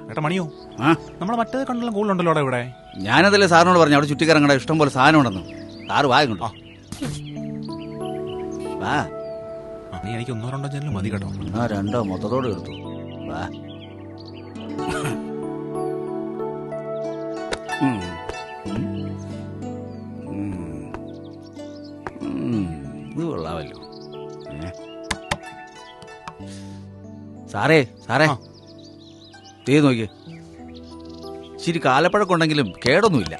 ഏട്ടാ മണിയോ, നമ്മളെ മറ്റേ കണ്ടെല്ലാം കൂടുതലുണ്ടല്ലോ ഇവിടെ. ഞാനതല്ലേ സാറിനോട് പറഞ്ഞു അവിടെ ചുറ്റിക്കറങ്ങടെ ഇഷ്ടം പോലെ സാധനം ഉണ്ടെന്ന്. സാറ് വാങ്ങണ്ടോ? വാ. നീ എനിക്ക് 1-2 ജനലും മതി കേട്ടോ. ആ 2 മൊത്തത്തോട് എടുത്തു. വാ. ഇത് കൊള്ളാമല്ലോ. സാറേ സാറേ ചെയ്ത് നോക്കിയേ. ഇച്ചിരി കാലപ്പഴക്കമുണ്ടെങ്കിലും കേടൊന്നുമില്ല.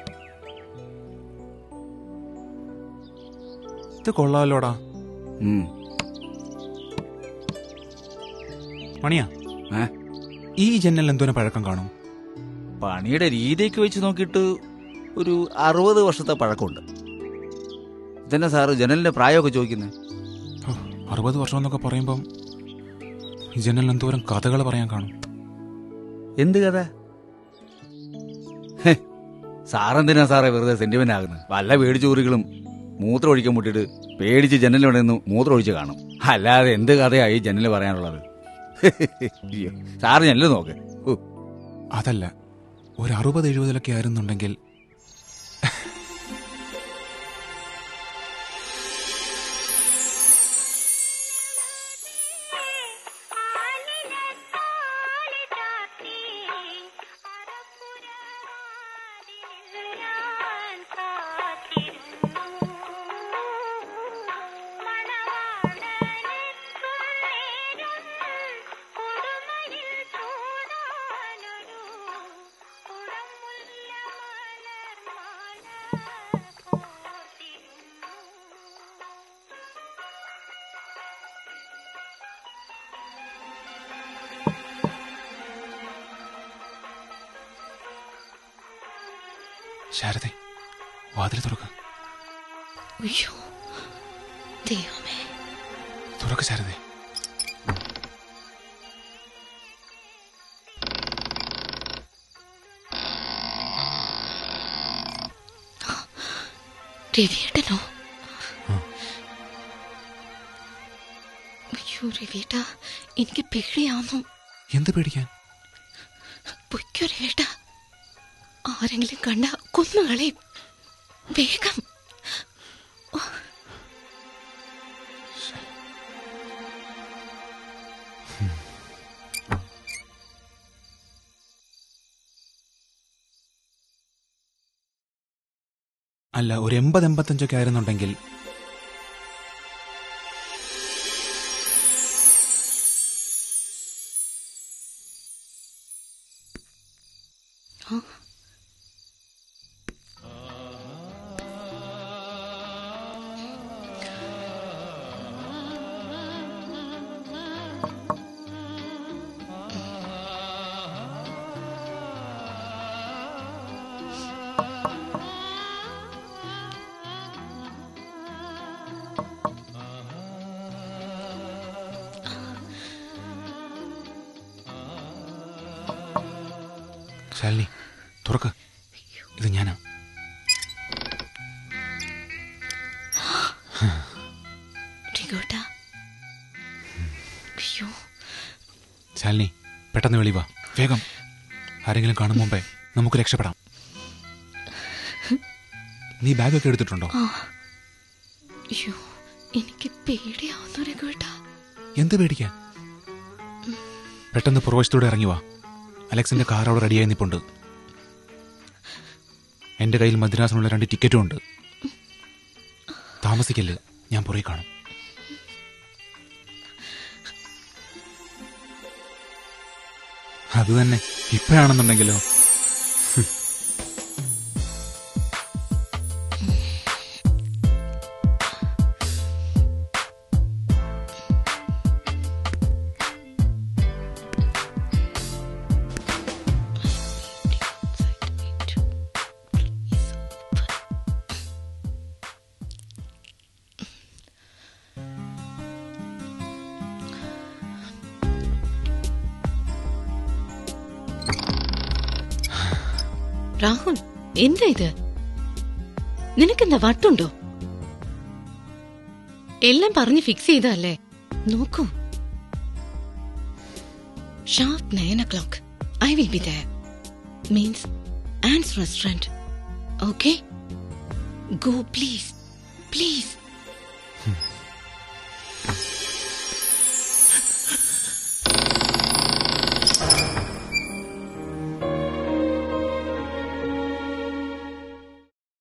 ഇത് കൊള്ളാമല്ലോടാ. മണിയാ, ഈ ജനൽ എന്തോരം പഴക്കം കാണും? പണിയുടെ രീതിയൊക്കെ വെച്ച് നോക്കിയിട്ട് ഒരു 60 വർഷത്തെ പഴക്കമുണ്ട്. ഇതന്നെ സാറ് ജനലിന്റെ പ്രായമൊക്കെ ചോദിക്കുന്നത്? 60 വർഷം എന്നൊക്കെ പറയുമ്പം ഈ ജനലിന് എന്തോരം കഥകൾ പറയാൻ കാണും. എന്ത് കഥ? സാറെന്തിനാ സാറേ വെറുതെ സെന്റിമെന്റ് ആകുന്നത്? വല്ല പേടിച്ചൂറികളും മൂത്രം ഒഴിക്കാൻ മുട്ടിട്ട് പേടിച്ച് ജനലിവിടെ നിന്ന് മൂത്രം ഒഴിച്ച് കാണും. അല്ലാതെ എന്ത് കഥയായി ജനല് പറയാനുള്ളത്? സാറ് ജനല് നോക്ക്. അതല്ല, ഒരു 60-70 ആയിരുന്നുണ്ടെങ്കിൽ ശാരദേ, വാതിൽ തുറക്ക്. അയ്യോ ദൈവമേ, തുറക്ക് ശാരദേ. രവിയേട്ടനോ? അയ്യോ രവിയേട്ടാ, എനിക്ക് പേടിയാവുന്നു. എന്ത് പേടിക്കാൻ? പൊയ്ക്കോ രവിയേട്ടാ, ആരെങ്കിലും കണ്ട കൊന്നുകളയും. വേഗം. അല്ല, ഒരു 80-85 ആയിരുന്നുണ്ടെങ്കിൽ ശാലിനി തുറക്ക്. ഇത് ഞാനാ. ശാലിനി പെട്ടെന്ന് വെളിവാ, വേഗം. ആരെങ്കിലും കാണും മുമ്പേ നമുക്ക് രക്ഷപ്പെടാം. നീ ബാഗൊക്കെ എടുത്തിട്ടുണ്ടോ? എനിക്ക് പേടിയാവുന്നു രഘുവേട്ടാ. എന്ത് പേടിക്കാൻ? പെട്ടെന്ന് പുറവശത്തൂടെ ഇറങ്ങി വാ. അലക്സിന്റെ കാർ അവിടെ റെഡിയായി നിൽപ്പുണ്ട്. എന്റെ കയ്യിൽ മദ്രാസിനുള്ള 2 ടിക്കറ്റും ഉണ്ട്. താമസിക്കല്ലേ, ഞാൻ പുറകെ കാണും. അത് തന്നെ, ഇപ്പോഴാണെന്നുണ്ടെങ്കിലോ. രാഹുൽ, എന്താ ഇത്? നിനക്കെന്താ വട്ടുണ്ടോ? എല്ലാം പറഞ്ഞ് ഫിക്സ് ചെയ്തല്ലേ? നോക്കൂ, Sharp 9 o'clock. I will be there. Means Anne's restaurant. Okay? Go, please. Please.